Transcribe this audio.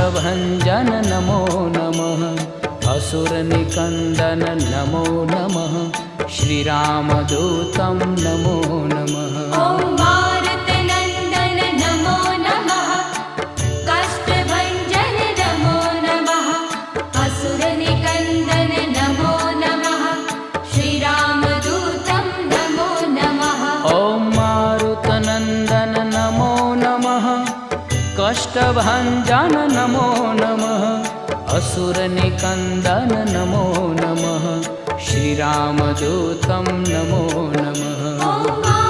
कष्टभञ्जन नमो नमः असुरनिकन्दन नमो नमः श्रीरामदूतं नमो नमः ॐ मारुतनन्दन नमो नमः कष्टभञ्जन नमो नमः असुरनिकन्दन नमो नमः श्रीरामदूतं नमो नमः ॐ मारुतनन्दन नमो नमः कष्टभञ्जन नमो नमः असुरनिकन्दन नमो नमः श्रीरामदूतं नमो नमः।